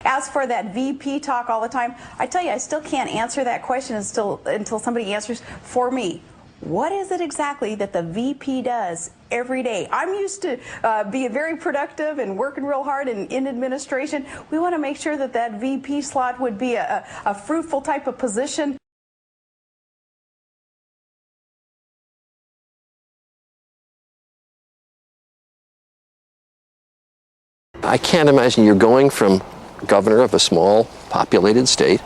As for that VP talk all the time, I tell you, I still can't answer that question until somebody answers for me. What is it exactly that the VP does every day? I'm used to being very productive and working real hard in administration. We want to make sure that that VP slot would be a fruitful type of position. I can't imagine you're going from governor of a small populated state,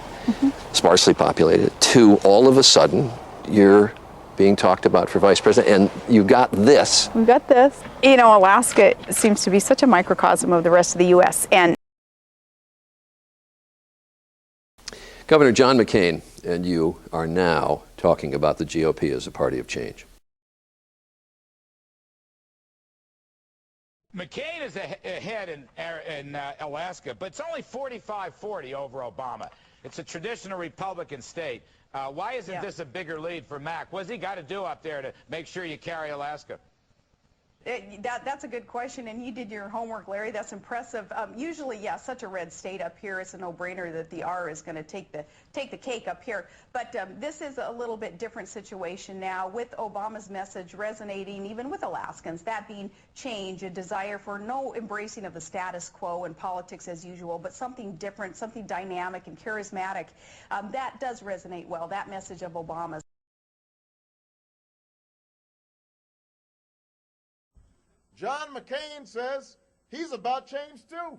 sparsely populated, to all of a sudden you're being talked about for vice president, and you got this. We've got this. You know, Alaska seems to be such a microcosm of the rest of the U.S. And Governor John McCain and you are now talking about the GOP as a party of change. McCain is ahead in Alaska, but it's only 45-40 over Obama. It's a traditional Republican state. Why isn't this a bigger lead for Mac? What's he got to do up there to make sure you carry Alaska? That's a good question, and you did your homework, Larry. That's impressive. Usually, yeah, such a red state up here, it's a no-brainer that the R is going to take the cake up here. But this is a little bit different situation now with Obama's message resonating even with Alaskans, that being change, a desire for no embracing of the status quo and politics as usual, but something different, something dynamic and charismatic. That does resonate well, that message of Obama's. John McCain says he's about change too.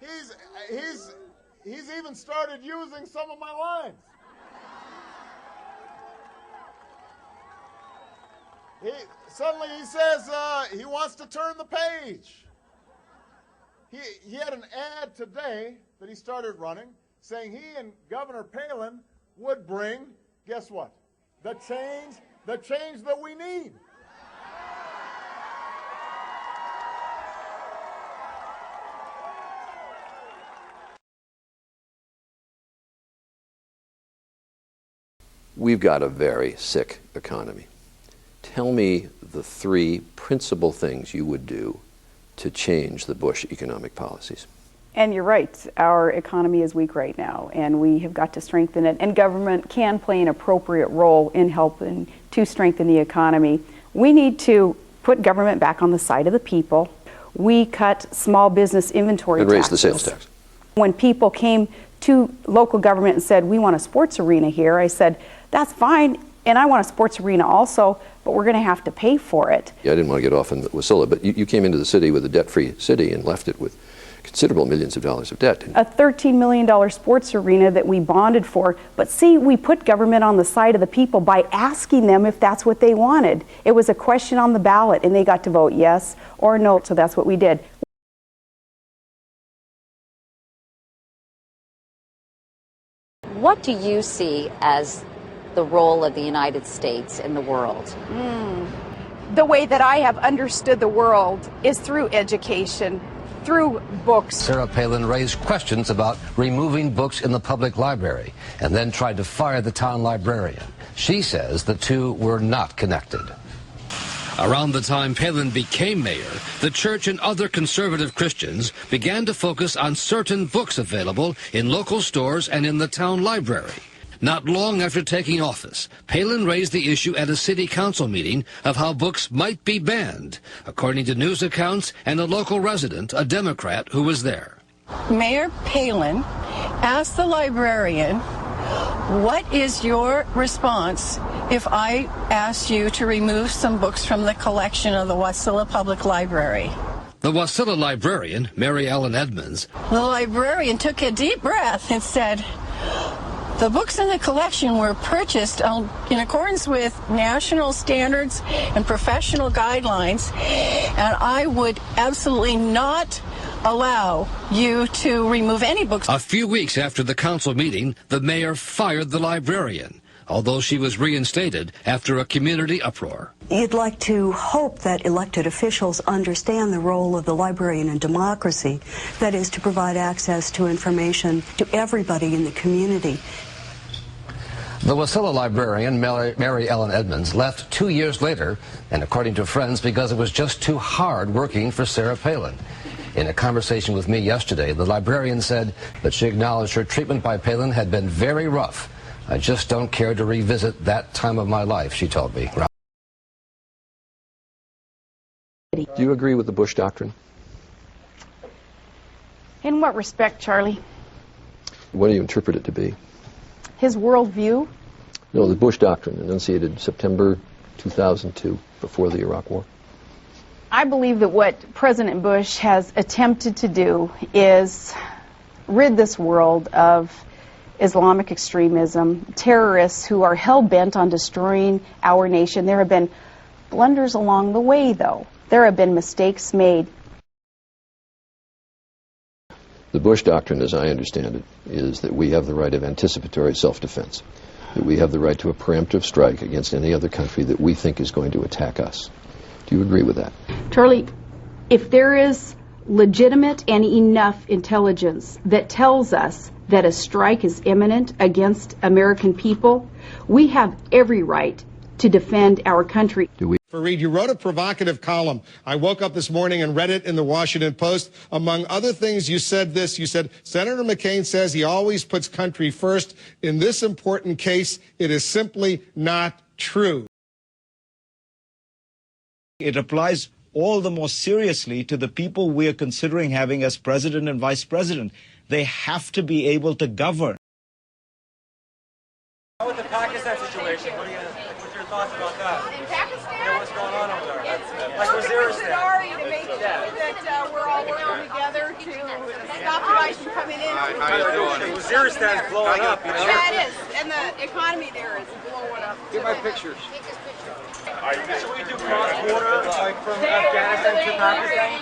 He's even started using some of my lines. Suddenly he says he wants to turn the page. He had an ad today that he started running saying he and Governor Palin would bring, guess what? The change that we need. We've got a very sick economy. Tell me the three principal things you would do to change the Bush economic policies. And you're right, our economy is weak right now, and we have got to strengthen it, and government can play an appropriate role in helping to strengthen the economy. We need to put government back on the side of the people. We cut small business inventory taxes. And raise the sales tax. When people came to local government and said, we want a sports arena here, I said, that's fine, and I want a sports arena also, but we're going to have to pay for it. Yeah, I didn't want to get off on Wasilla, but you came into the city with a debt-free city and left it with considerable millions of dollars of debt. A $13 million sports arena that we bonded for. But see, we put government on the side of the people by asking them if that's what they wanted. It was a question on the ballot, and they got to vote yes or no, so that's what we did. What do you see as the role of the United States in the world? The way that I have understood the world is through education, through books. Sarah Palin raised questions about removing books in the public library and then tried to fire the town librarian. She says the two were not connected. Around the time Palin became mayor, the church and other conservative Christians began to focus on certain books available in local stores and in the town library. Not long after taking office, Palin raised the issue at a city council meeting of how books might be banned, according to news accounts and a local resident, a Democrat, who was there. Mayor Palin asked the librarian, what is your response if I asked you to remove some books from the collection of the Wasilla Public Library? The Wasilla librarian, Mary Ellen Edmonds. The librarian took a deep breath and said, the books in the collection were purchased in accordance with national standards and professional guidelines, and I would absolutely not allow you to remove any books. A few weeks after the council meeting, the mayor fired the librarian, although she was reinstated after a community uproar. You'd like to hope that elected officials understand the role of the librarian in democracy, that is to provide access to information to everybody in the community. The Wasilla librarian, Mary Ellen Edmonds, left 2 years later, and according to friends, because it was just too hard working for Sarah Palin. In a conversation with me yesterday, the librarian said that she acknowledged her treatment by Palin had been very rough. I just don't care to revisit that time of my life, she told me. Do you agree with the Bush doctrine? In what respect, Charlie? What do you interpret it to be? His worldview? No, the Bush doctrine, enunciated September 2002, before the Iraq War. I believe that what President Bush has attempted to do is rid this world of Islamic extremism, terrorists who are hell-bent on destroying our nation. There have been blunders along the way, though. There have been mistakes made. The Bush doctrine, as I understand it, is that we have the right of anticipatory self-defense, that we have the right to a preemptive strike against any other country that we think is going to attack us. Do you agree with that? Charlie, if there is legitimate and enough intelligence that tells us that a strike is imminent against American people, we have every right to defend our country. For Reed, you wrote a provocative column. I woke up this morning and read it in the Washington Post. Among other things, you said this. You said, Senator McCain says he always puts country first. In this important case, it is simply not true. It applies all the more seriously to the people we are considering having as president and vice president. They have to be able to govern. How with the Pakistan situation? What's your thoughts about that? In Pakistan? Yeah, what's going on over there? Like Waziristan. To make sure that we're all working together to stop the guys from coming in. Waziristan's blowing up, you know? Yeah, it is. And the economy there is blowing up. Get my pictures. Should we do cross-border, like from Afghanistan to Pakistan?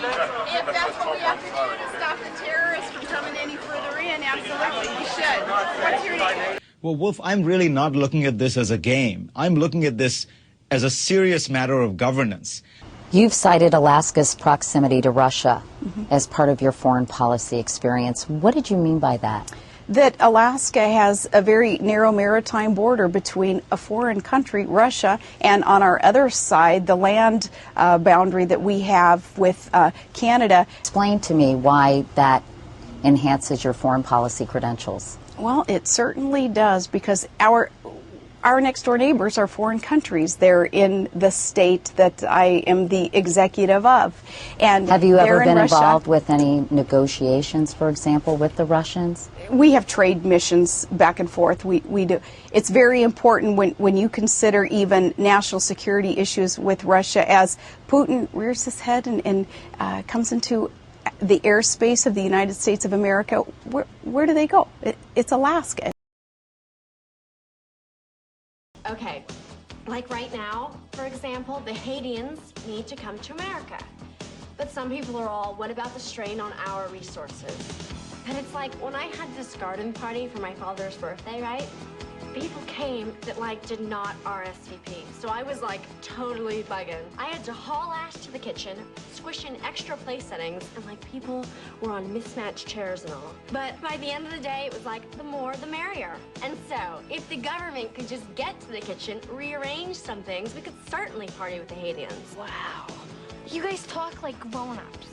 If that's what we have to do to stop the terrorists from coming any further in, absolutely, we should. What's your name? Well, Wolf, I'm really not looking at this as a game. I'm looking at this as a serious matter of governance. You've cited Alaska's proximity to Russia as part of your foreign policy experience. What did you mean by that? That Alaska has a very narrow maritime border between a foreign country, Russia, and on our other side, the land boundary that we have with Canada. Explain to me why that enhances your foreign policy credentials. Well, it certainly does, because our next door neighbors are foreign countries. They're in the state that I am the executive of. And have you ever been involved with any negotiations, for example, with the Russians? We have trade missions back and forth. We do. It's very important when you consider even national security issues with Russia, as Putin rears his head and comes into the airspace of the United States of America. Where do they go? It's Alaska. Okay, like right now, for example, the Haitians need to come to America. But some people are all, what about the strain on our resources? And it's like, when I had this garden party for my father's birthday, right? People came that, like, did not RSVP. So I was, like, totally bugging. I had to haul ass to the kitchen, squish in extra place settings, and, like, people were on mismatched chairs and all. But by the end of the day, it was like, the more, the merrier. And so, if the government could just get to the kitchen, rearrange some things, we could certainly party with the Haitians. Wow. You guys talk like grown-ups.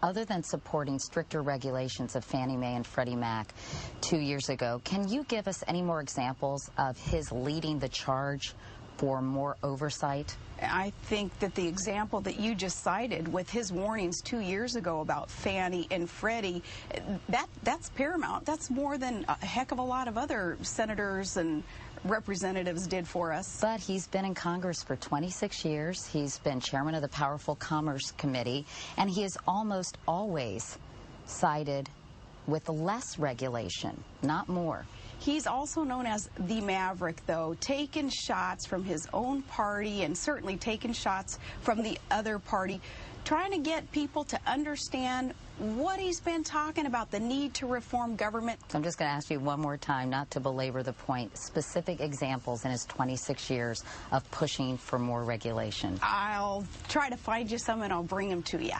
Other than supporting stricter regulations of Fannie Mae and Freddie Mac 2 years ago, can you give us any more examples of his leading the charge for more oversight? I think that the example that you just cited with his warnings 2 years ago about Fannie and Freddie, that's paramount. That's more than a heck of a lot of other senators and representatives did for us. But he's been in Congress for 26 years. He's been chairman of the Powerful Commerce Committee, and he is almost always sided with less regulation, not more. He's also known as the Maverick, though, taking shots from his own party and certainly taking shots from the other party, trying to get people to understand what he's been talking about, the need to reform government. So I'm just going to ask you one more time, not to belabor the point, specific examples in his 26 years of pushing for more regulation. I'll try to find you some and I'll bring them to you.